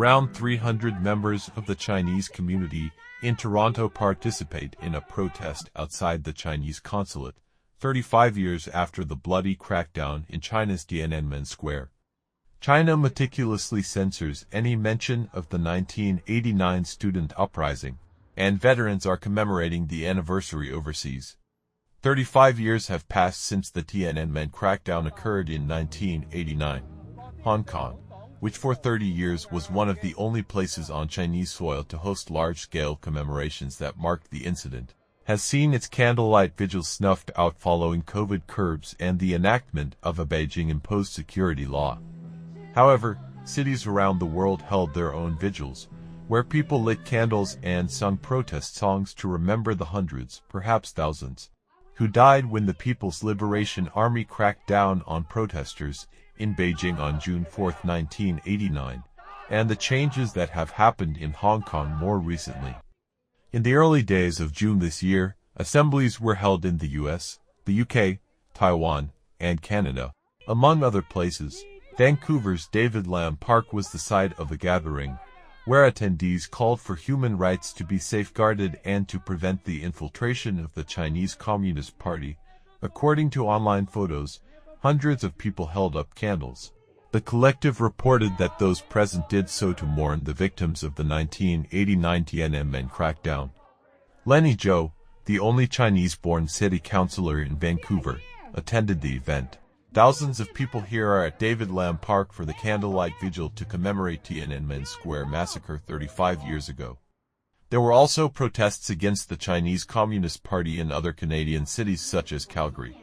Around 300 members of the Chinese community in Toronto participate in a protest outside the Chinese consulate, 35 years after the bloody crackdown in China's Tiananmen Square. China meticulously censors any mention of the 1989 student uprising, and veterans are commemorating the anniversary overseas. 35 years have passed since the Tiananmen crackdown occurred in 1989. Hong Kong, which for 30 years was one of the only places on Chinese soil to host large-scale commemorations that marked the incident, has seen its candlelight vigils snuffed out following COVID curbs and the enactment of a Beijing-imposed security law. However, cities around the world held their own vigils, where people lit candles and sung protest songs to remember the hundreds, perhaps thousands, who died when the People's Liberation Army cracked down on protesters in Beijing on June 4, 1989, and the changes that have happened in Hong Kong more recently. In the early days of June this year, assemblies were held in the US, the UK, Taiwan, and Canada. Among other places, Vancouver's David Lam Park was the site of a gathering, where attendees called for human rights to be safeguarded and to prevent the infiltration of the Chinese Communist Party. According to online photos, hundreds of people held up candles. The collective reported that those present did so to mourn the victims of the 1989 Tiananmen crackdown. Lenny Zhou, the only Chinese-born city councillor in Vancouver, attended the event. Thousands of people here are at David Lam Park for the candlelight vigil to commemorate Tiananmen Square massacre 35 years ago. There were also protests against the Chinese Communist Party in other Canadian cities such as Calgary.